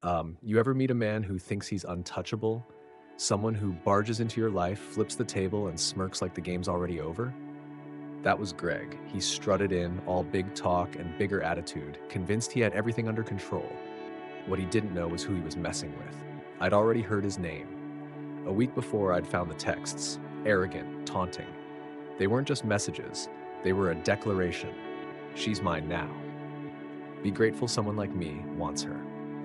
You ever meet a man who thinks he's untouchable? Someone who barges into your life, flips the table, and smirks like the game's already over? That was Greg. He strutted in, all big talk and bigger attitude, convinced he had everything under control. What he didn't know was who he was messing with. I'd already heard his name. A week before, I'd found the texts, arrogant, taunting. They weren't just messages, they were a declaration. She's mine now. Be grateful someone like me wants her.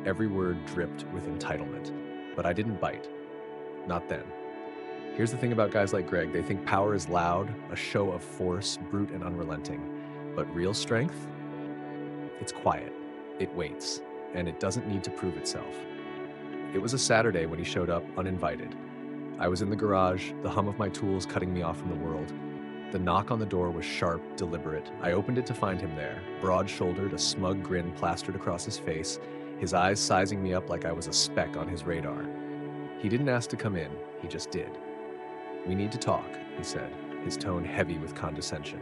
Every word dripped with entitlement. But I didn't bite. Not then. Here's the thing about guys like Greg, they think power is loud, a show of force, brute and unrelenting. But real strength? It's quiet. It waits. And it doesn't need to prove itself. It was a Saturday when he showed up uninvited. I was in the garage, the hum of my tools cutting me off from the world. The knock on the door was sharp, deliberate. I opened it to find him there, broad-shouldered, a smug grin plastered across his face, his eyes sizing me up like I was a speck on his radar. He didn't ask to come in, he just did. "We need to talk," he said, his tone heavy with condescension.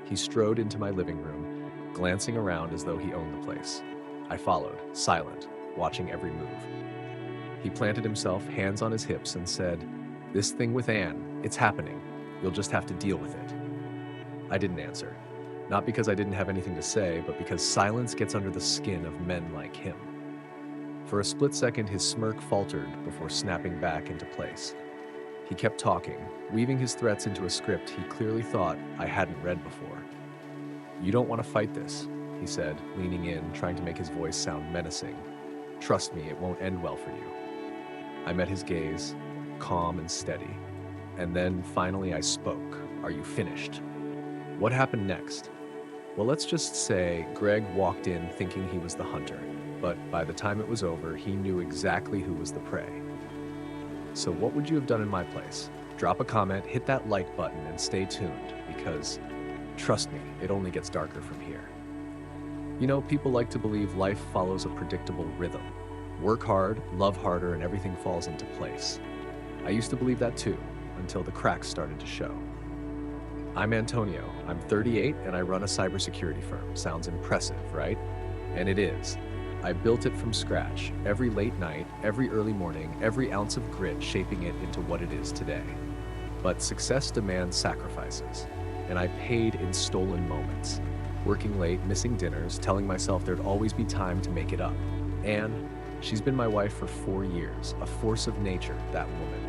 He strode into my living room, glancing around as though he owned the place. I followed, silent, watching every move. He planted himself, hands on his hips, and said, "This thing with Anne, it's happening. You'll just have to deal with it." I didn't answer. Not because I didn't have anything to say, but because silence gets under the skin of men like him. For a split second, his smirk faltered before snapping back into place. He kept talking, weaving his threats into a script he clearly thought I hadn't read before. "You don't want to fight this," he said, leaning in, trying to make his voice sound menacing. "Trust me, it won't end well for you." I met his gaze, calm and steady. And then, finally, I spoke. "Are you finished?" What happened next? Well, let's just say Greg walked in thinking he was the hunter, but by the time it was over, he knew exactly who was the prey. So what would you have done in my place? Drop a comment, hit that like button, and stay tuned, because, trust me, it only gets darker from here. You know, people like to believe life follows a predictable rhythm. Work hard, love harder, and everything falls into place. I used to believe that too, until the cracks started to show. I'm Antonio. I'm 38 and I run a cybersecurity firm. Sounds impressive, right? And it is. I built it from scratch, every late night, every early morning, every ounce of grit shaping it into what it is today. But success demands sacrifices, and I paid in stolen moments. Working late, missing dinners, telling myself there'd always be time to make it up. And she's been my wife for 4 years, a force of nature, that woman.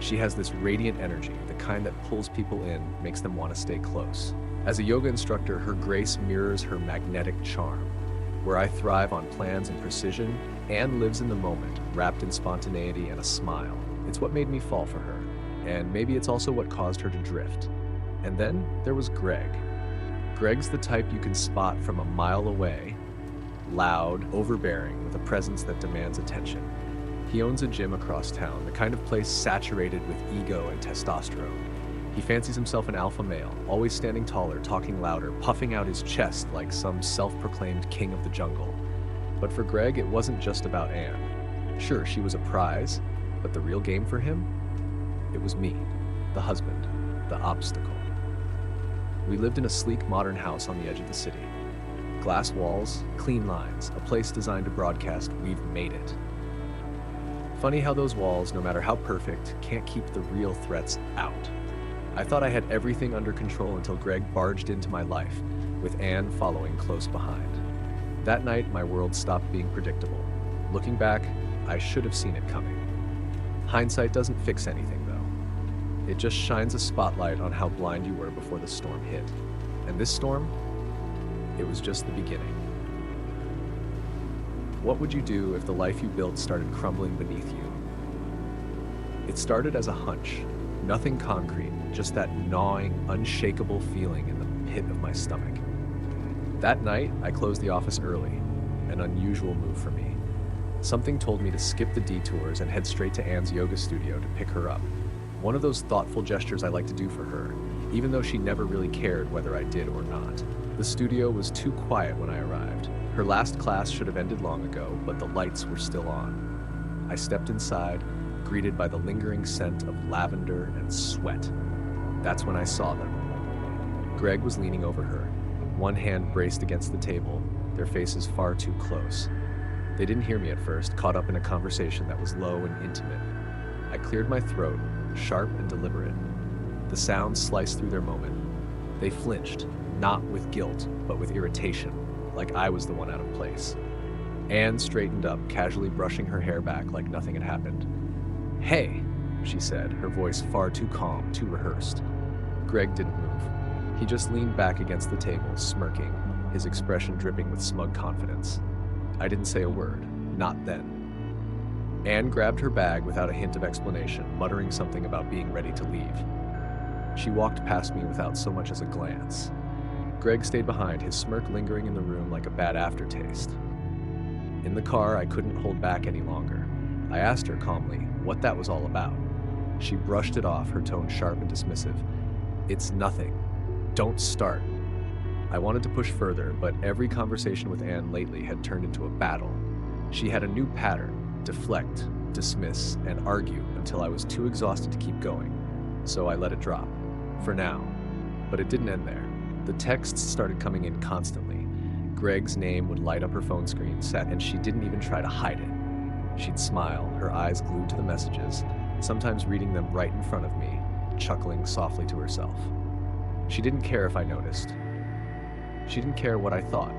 She has this radiant energy, the kind that pulls people in, makes them want to stay close. As a yoga instructor, her grace mirrors her magnetic charm. Where I thrive on plans and precision, Anne lives in the moment, wrapped in spontaneity and a smile. It's what made me fall for her, and maybe it's also what caused her to drift. And then there was Greg. Greg's the type you can spot from a mile away, loud, overbearing, with a presence that demands attention. He owns a gym across town, the kind of place saturated with ego and testosterone. He fancies himself an alpha male, always standing taller, talking louder, puffing out his chest like some self-proclaimed king of the jungle. But for Greg, it wasn't just about Anne. Sure, she was a prize, but the real game for him? It was me, the husband, the obstacle. We lived in a sleek, modern house on the edge of the city. Glass walls, clean lines, a place designed to broadcast, "We've made it." Funny how those walls, no matter how perfect, can't keep the real threats out. I thought I had everything under control until Greg barged into my life, with Anne following close behind. That night, my world stopped being predictable. Looking back, I should have seen it coming. Hindsight doesn't fix anything, though. It just shines a spotlight on how blind you were before the storm hit. And this storm? It was just the beginning. What would you do if the life you built started crumbling beneath you? It started as a hunch, nothing concrete, just that gnawing, unshakable feeling in the pit of my stomach. That night, I closed the office early, an unusual move for me. Something told me to skip the detours and head straight to Anne's yoga studio to pick her up. One of those thoughtful gestures I like to do for her, even though she never really cared whether I did or not. The studio was too quiet when I arrived. Her last class should have ended long ago, but the lights were still on. I stepped inside, greeted by the lingering scent of lavender and sweat. That's when I saw them. Greg was leaning over her, one hand braced against the table, their faces far too close. They didn't hear me at first, caught up in a conversation that was low and intimate. I cleared my throat, sharp and deliberate. The sound sliced through their moment. They flinched, not with guilt, but with irritation, like I was the one out of place. Anne straightened up, casually brushing her hair back like nothing had happened. "Hey," she said, her voice far too calm, too rehearsed. Greg didn't move. He just leaned back against the table, smirking, his expression dripping with smug confidence. I didn't say a word, not then. Anne grabbed her bag without a hint of explanation, muttering something about being ready to leave. She walked past me without so much as a glance. Greg stayed behind, his smirk lingering in the room like a bad aftertaste. In the car, I couldn't hold back any longer. I asked her calmly what that was all about. She brushed it off, her tone sharp and dismissive. "It's nothing. Don't start." I wanted to push further, but every conversation with Anne lately had turned into a battle. She had a new pattern: deflect, dismiss, and argue until I was too exhausted to keep going. So I let it drop. For now. But it didn't end there. The texts started coming in constantly. Greg's name would light up her phone screen, and she didn't even try to hide it. She'd smile, her eyes glued to the messages, sometimes reading them right in front of me, chuckling softly to herself. She didn't care if I noticed. She didn't care what I thought.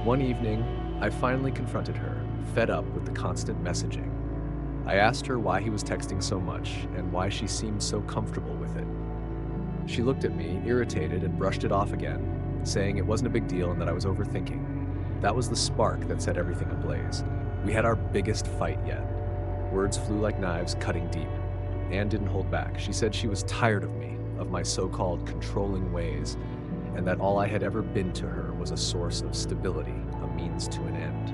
One evening, I finally confronted her, fed up with the constant messaging. I asked her why he was texting so much and why she seemed so comfortable with it. She looked at me, irritated, and brushed it off again, saying it wasn't a big deal and that I was overthinking. That was the spark that set everything ablaze. We had our biggest fight yet. Words flew like knives, cutting deep. Anne didn't hold back. She said she was tired of me, of my so-called controlling ways, and that all I had ever been to her was a source of stability, a means to an end.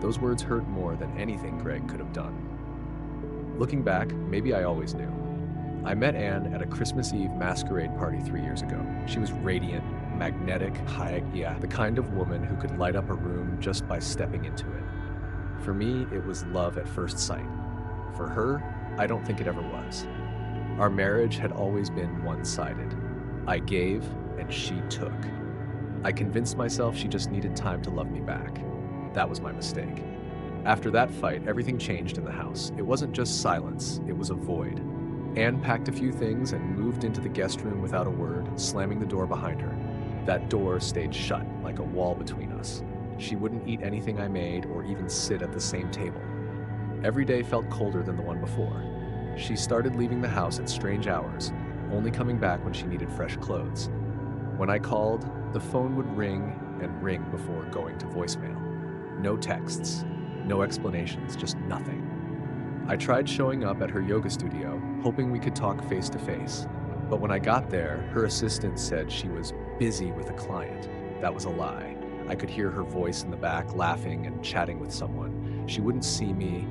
Those words hurt more than anything Greg could have done. Looking back, maybe I always knew. I met Anne at a Christmas Eve masquerade party 3 years ago. She was radiant, magnetic, the kind of woman who could light up a room just by stepping into it. For me, it was love at first sight. For her, I don't think it ever was. Our marriage had always been one-sided. I gave, and she took. I convinced myself she just needed time to love me back. That was my mistake. After that fight, everything changed in the house. It wasn't just silence, it was a void. Anne packed a few things and moved into the guest room without a word, slamming the door behind her. That door stayed shut, like a wall between us. She wouldn't eat anything I made or even sit at the same table. Every day felt colder than the one before. She started leaving the house at strange hours, only coming back when she needed fresh clothes. When I called, the phone would ring and ring before going to voicemail. No texts, no explanations, just nothing. I tried showing up at her yoga studio, hoping we could talk face to face. But when I got there, her assistant said she was busy with a client. That was a lie. I could hear her voice in the back, laughing and chatting with someone. She wouldn't see me.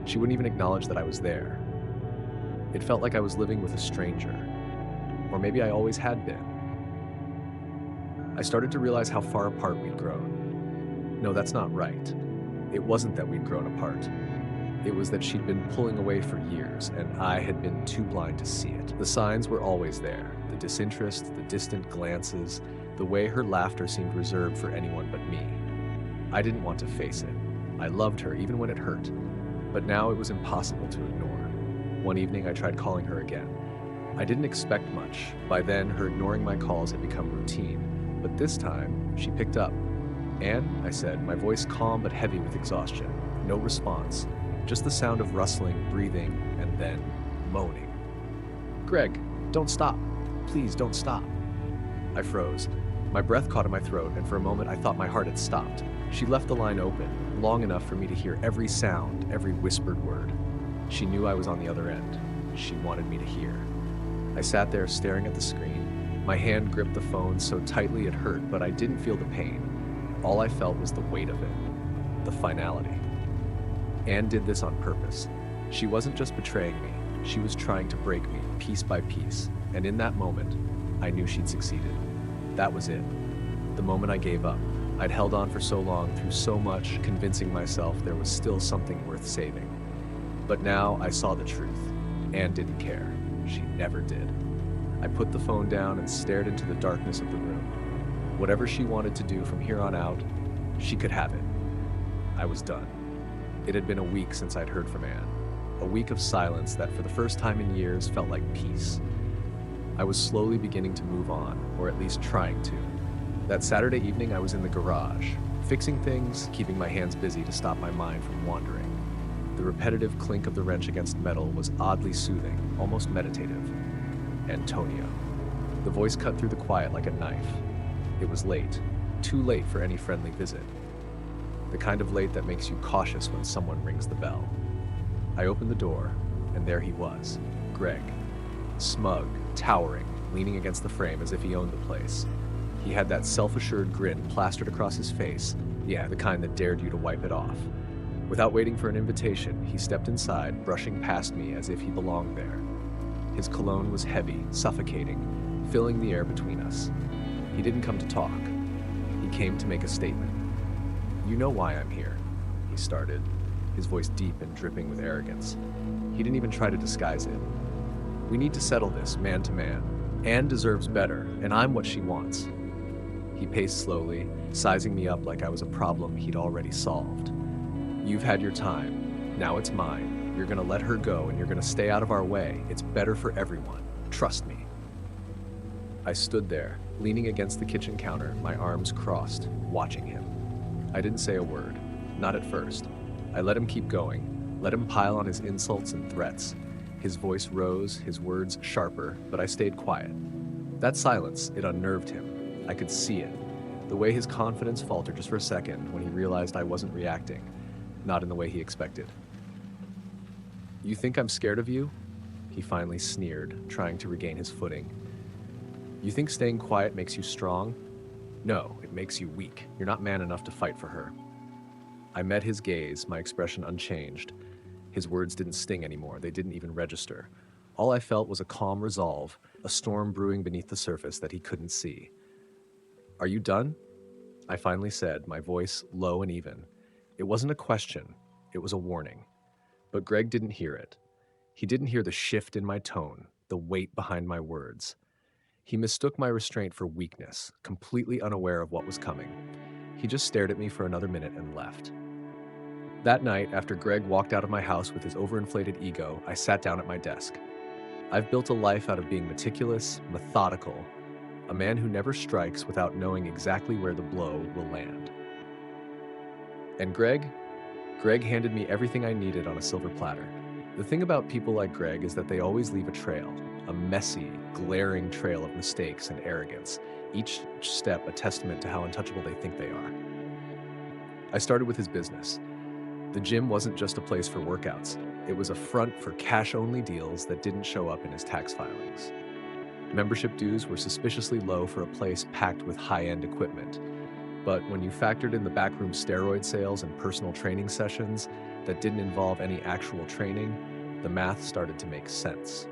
She wouldn't even acknowledge that I was there. It felt like I was living with a stranger. Or maybe I always had been. I started to realize how far apart we'd grown. No, that's not right. It wasn't that we'd grown apart. It was that she'd been pulling away for years, and I had been too blind to see it. The signs were always there. The disinterest, the distant glances, the way her laughter seemed reserved for anyone but me. I didn't want to face it. I loved her, even when it hurt. But now it was impossible to ignore. One evening, I tried calling her again. I didn't expect much. By then, her ignoring my calls had become routine. But this time, she picked up. "Anne," I said, my voice calm but heavy with exhaustion. No response. Just the sound of rustling, breathing, and then moaning. "Greg, don't stop. Please don't stop." I froze. My breath caught in my throat, and for a moment I thought my heart had stopped. She left the line open, long enough for me to hear every sound, every whispered word. She knew I was on the other end. She wanted me to hear. I sat there staring at the screen. My hand gripped the phone so tightly it hurt, but I didn't feel the pain. All I felt was the weight of it, the finality. Anne did this on purpose. She wasn't just betraying me, she was trying to break me, piece by piece, and in that moment, I knew she'd succeeded. That was it. The moment I gave up. I'd held on for so long, through so much, convincing myself there was still something worth saving. But now I saw the truth. Anne didn't care. She never did. I put the phone down and stared into the darkness of the room. Whatever she wanted to do from here on out, she could have it. I was done. It had been a week since I'd heard from Anne. A week of silence that for the first time in years felt like peace. I was slowly beginning to move on, or at least trying to. That Saturday evening I was in the garage, fixing things, keeping my hands busy to stop my mind from wandering. The repetitive clink of the wrench against metal was oddly soothing, almost meditative. Antonio. The voice cut through the quiet like a knife. It was late, too late for any friendly visit. The kind of late that makes you cautious when someone rings the bell. I opened the door, and there he was, Greg. Smug, towering, leaning against the frame as if he owned the place. He had that self-assured grin plastered across his face, yeah, the kind that dared you to wipe it off. Without waiting for an invitation, he stepped inside, brushing past me as if he belonged there. His cologne was heavy, suffocating, filling the air between us. He didn't come to talk. He came to make a statement. "You know why I'm here," he started, his voice deep and dripping with arrogance. He didn't even try to disguise it. "We need to settle this, man to man. Anne deserves better, and I'm what she wants." He paced slowly, sizing me up like I was a problem he'd already solved. "You've had your time. Now it's mine. You're gonna let her go, and you're gonna stay out of our way. It's better for everyone. Trust me." I stood there, leaning against the kitchen counter, my arms crossed, watching him. I didn't say a word. Not at first. I let him keep going, let him pile on his insults and threats. His voice rose, his words sharper, but I stayed quiet. That silence, it unnerved him. I could see it. The way his confidence faltered just for a second when he realized I wasn't reacting, not in the way he expected. "You think I'm scared of you?" He finally sneered, trying to regain his footing. "You think staying quiet makes you strong? No, it makes you weak. You're not man enough to fight for her." I met his gaze, my expression unchanged. His words didn't sting anymore, they didn't even register. All I felt was a calm resolve, a storm brewing beneath the surface that he couldn't see. "Are you done?" I finally said, my voice low and even. It wasn't a question, it was a warning. But Greg didn't hear it. He didn't hear the shift in my tone, the weight behind my words. He mistook my restraint for weakness, completely unaware of what was coming. He just stared at me for another minute and left. That night, after Greg walked out of my house with his overinflated ego, I sat down at my desk. I've built a life out of being meticulous, methodical, a man who never strikes without knowing exactly where the blow will land. And Greg handed me everything I needed on a silver platter. The thing about people like Greg is that they always leave a trail, a messy, glaring trail of mistakes and arrogance, each step a testament to how untouchable they think they are. I started with his business. The gym wasn't just a place for workouts. It was a front for cash-only deals that didn't show up in his tax filings. Membership dues were suspiciously low for a place packed with high-end equipment. But when you factored in the backroom steroid sales and personal training sessions that didn't involve any actual training, the math started to make sense.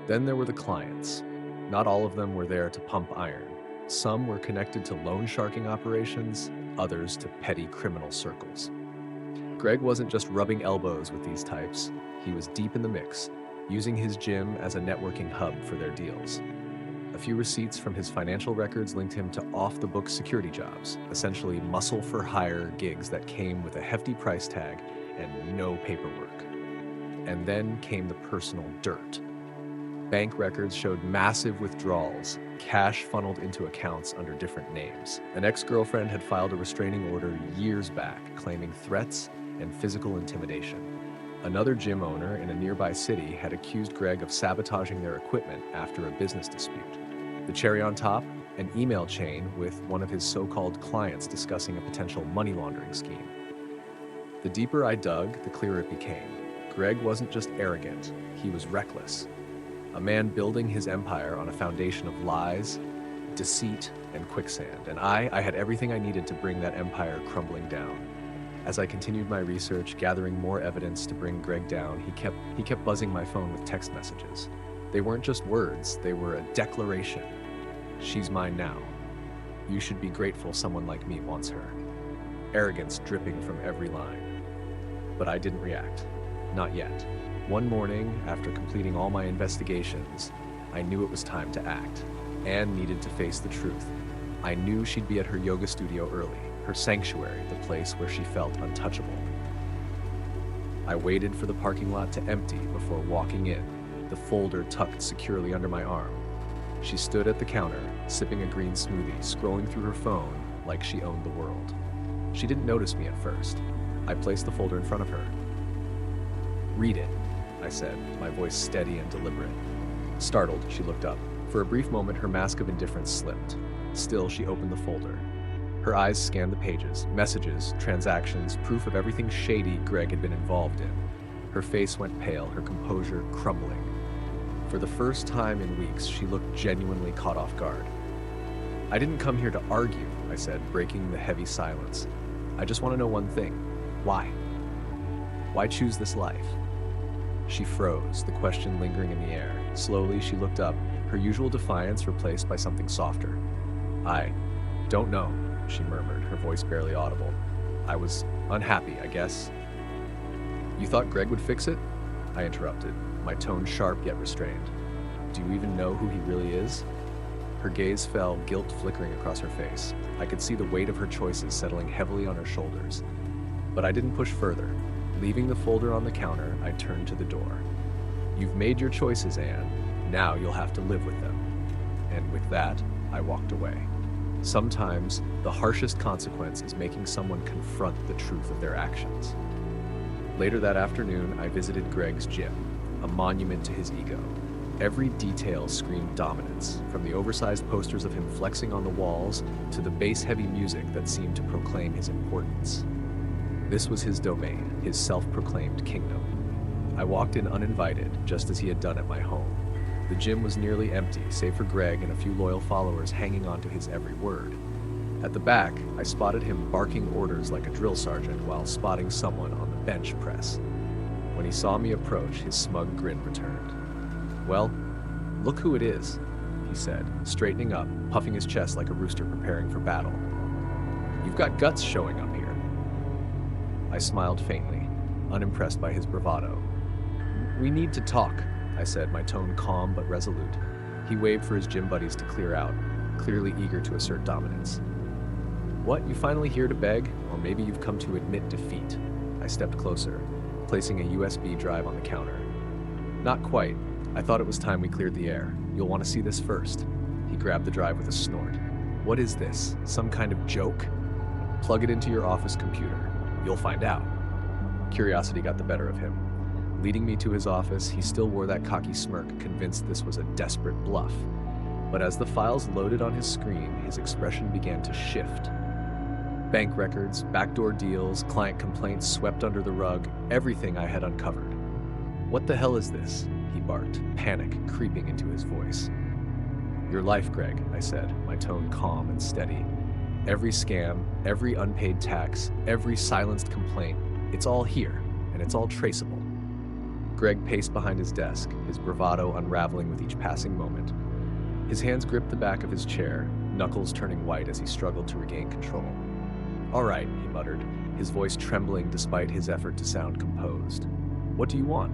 Then there were the clients. Not all of them were there to pump iron. Some were connected to loan sharking operations, others to petty criminal circles. Greg wasn't just rubbing elbows with these types. He was deep in the mix, using his gym as a networking hub for their deals. A few receipts from his financial records linked him to off-the-book security jobs, essentially muscle-for-hire gigs that came with a hefty price tag and no paperwork. And then came the personal dirt. Bank records showed massive withdrawals, cash funneled into accounts under different names. An ex-girlfriend had filed a restraining order years back, claiming threats and physical intimidation. Another gym owner in a nearby city had accused Greg of sabotaging their equipment after a business dispute. The cherry on top, an email chain with one of his so-called clients discussing a potential money laundering scheme. The deeper I dug, the clearer it became. Greg wasn't just arrogant, he was reckless. A man building his empire on a foundation of lies, deceit, and quicksand. And I had everything I needed to bring that empire crumbling down. As I continued my research, gathering more evidence to bring Greg down, he kept buzzing my phone with text messages. They weren't just words, they were a declaration. "She's mine now. You should be grateful someone like me wants her." Arrogance dripping from every line. But I didn't react. Not yet. One morning, after completing all my investigations, I knew it was time to act. Anne needed to face the truth. I knew she'd be at her yoga studio early, her sanctuary, the place where she felt untouchable. I waited for the parking lot to empty before walking in, the folder tucked securely under my arm. She stood at the counter, sipping a green smoothie, scrolling through her phone like she owned the world. She didn't notice me at first. I placed the folder in front of her. "Read it," I said, my voice steady and deliberate. Startled, she looked up. For a brief moment, her mask of indifference slipped. Still, she opened the folder. Her eyes scanned the pages, messages, transactions, proof of everything shady Greg had been involved in. Her face went pale, her composure crumbling. For the first time in weeks, she looked genuinely caught off guard. "I didn't come here to argue," I said, breaking the heavy silence. "I just want to know one thing. Why? Why choose this life?" She froze, the question lingering in the air. Slowly, she looked up, her usual defiance replaced by something softer. "I don't know," she murmured, her voice barely audible. "I was unhappy, I guess." "You thought Greg would fix it?" I interrupted, my tone sharp yet restrained. "Do you even know who he really is?" Her gaze fell, guilt flickering across her face. I could see the weight of her choices settling heavily on her shoulders. But I didn't push further. Leaving the folder on the counter, I turned to the door. "You've made your choices, Anne. Now you'll have to live with them." And with that, I walked away. Sometimes, the harshest consequence is making someone confront the truth of their actions. Later that afternoon, I visited Greg's gym, a monument to his ego. Every detail screamed dominance, from the oversized posters of him flexing on the walls to the bass-heavy music that seemed to proclaim his importance. This was his domain, his self-proclaimed kingdom. I walked in uninvited, just as he had done at my home. The gym was nearly empty, save for Greg and a few loyal followers hanging on to his every word. At the back, I spotted him barking orders like a drill sergeant while spotting someone on the bench press. When he saw me approach, his smug grin returned. "Well, look who it is," he said, straightening up, puffing his chest like a rooster preparing for battle. "You've got guts showing up here." I smiled faintly, unimpressed by his bravado. "We need to talk," I said, my tone calm but resolute. He waved for his gym buddies to clear out, clearly eager to assert dominance. "What, you finally here to beg? Or maybe you've come to admit defeat?" I stepped closer, placing a USB drive on the counter. "Not quite. I thought it was time we cleared the air. You'll want to see this first." He grabbed the drive with a snort. "What is this? Some kind of joke?" "Plug it into your office computer. You'll find out." Curiosity got the better of him. Leading me to his office, he still wore that cocky smirk, convinced this was a desperate bluff. But as the files loaded on his screen, his expression began to shift. Bank records, backdoor deals, client complaints swept under the rug, everything I had uncovered. "What the hell is this?" he barked, panic creeping into his voice. "Your life, Greg," I said, my tone calm and steady. "Every scam, every unpaid tax, every silenced complaint, it's all here, and it's all traceable." Greg paced behind his desk, his bravado unraveling with each passing moment. His hands gripped the back of his chair, knuckles turning white as he struggled to regain control. "All right," he muttered, his voice trembling despite his effort to sound composed. "What do you want?"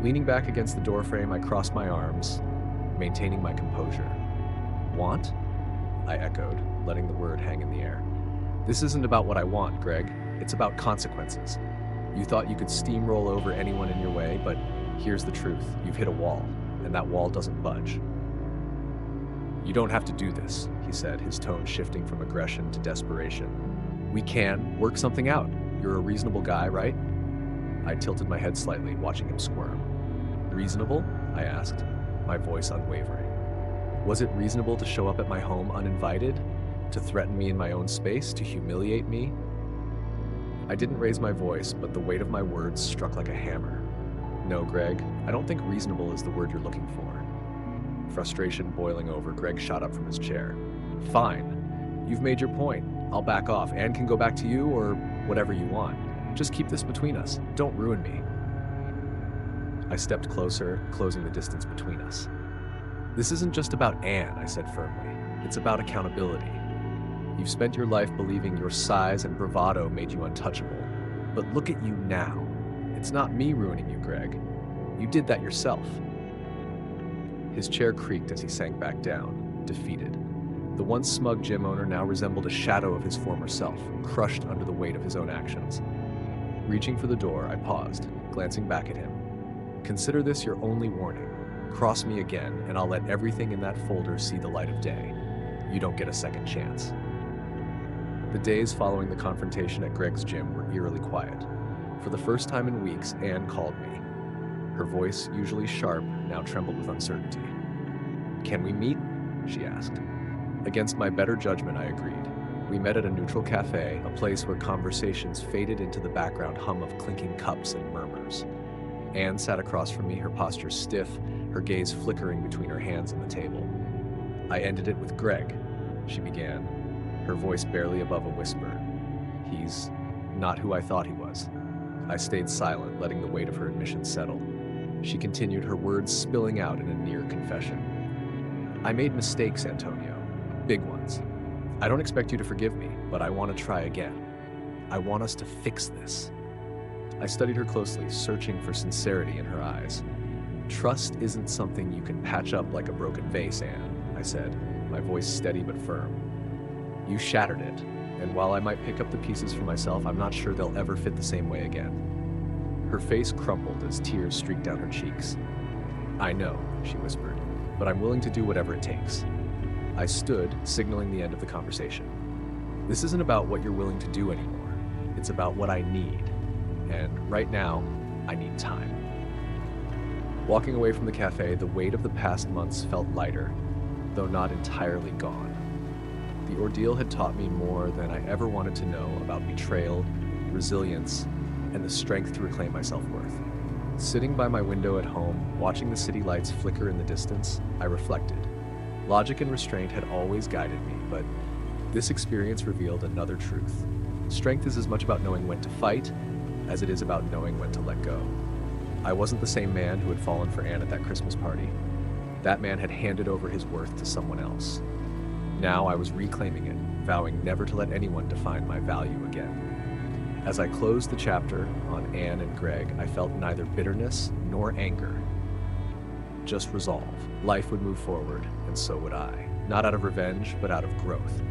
Leaning back against the doorframe, I crossed my arms, maintaining my composure. "Want?" I echoed, letting the word hang in the air. "This isn't about what I want, Greg. It's about consequences. You thought you could steamroll over anyone in your way, but here's the truth. You've hit a wall, and that wall doesn't budge." "You don't have to do this," he said, his tone shifting from aggression to desperation. "We can work something out. You're a reasonable guy, right?" I tilted my head slightly, watching him squirm. "Reasonable?" I asked, my voice unwavering. Was it reasonable to show up at my home uninvited? To threaten me in my own space? To humiliate me? I didn't raise my voice, but the weight of my words struck like a hammer. "No, Greg, I don't think reasonable is the word you're looking for." Frustration boiling over, Greg shot up from his chair. "Fine. You've made your point. I'll back off. Anne can go back to you or whatever you want. Just keep this between us. Don't ruin me." I stepped closer, closing the distance between us. "This isn't just about Anne," I said firmly. "It's about accountability. You've spent your life believing your size and bravado made you untouchable. But look at you now. It's not me ruining you, Greg. You did that yourself." His chair creaked as he sank back down, defeated. The once smug gym owner now resembled a shadow of his former self, crushed under the weight of his own actions. Reaching for the door, I paused, glancing back at him. Consider this your only warning. Cross me again, and I'll let everything in that folder see the light of day. You don't get a second chance. The days following the confrontation at Greg's gym were eerily quiet. For the first time in weeks, Anne called me. Her voice, usually sharp, now trembled with uncertainty. "Can we meet?" she asked. Against my better judgment, I agreed. We met at a neutral cafe, a place where conversations faded into the background hum of clinking cups and murmurs. Anne sat across from me, her posture stiff, her gaze flickering between her hands on the table. "I ended it with Greg," she began, her voice barely above a whisper. "He's not who I thought he was." I stayed silent, letting the weight of her admission settle. She continued, her words spilling out in a near confession. "I made mistakes, Antonio. Big ones. I don't expect you to forgive me, but I want to try again. I want us to fix this." I studied her closely, searching for sincerity in her eyes. "Trust isn't something you can patch up like a broken vase, Anne," I said, my voice steady but firm. "You shattered it, and while I might pick up the pieces for myself, I'm not sure they'll ever fit the same way again." Her face crumpled as tears streaked down her cheeks. "I know," she whispered, "but I'm willing to do whatever it takes." I stood, signaling the end of the conversation. "This isn't about what you're willing to do anymore. It's about what I need. And right now, I need time." Walking away from the cafe, the weight of the past months felt lighter, though not entirely gone. The ordeal had taught me more than I ever wanted to know about betrayal, resilience, and the strength to reclaim my self-worth. Sitting by my window at home, watching the city lights flicker in the distance, I reflected. Logic and restraint had always guided me, but this experience revealed another truth. Strength is as much about knowing when to fight as it is about knowing when to let go. I wasn't the same man who had fallen for Anne at that Christmas party. That man had handed over his worth to someone else. Now I was reclaiming it, vowing never to let anyone define my value again. As I closed the chapter on Anne and Greg, I felt neither bitterness nor anger, just resolve. Life would move forward, and so would I. Not out of revenge, but out of growth.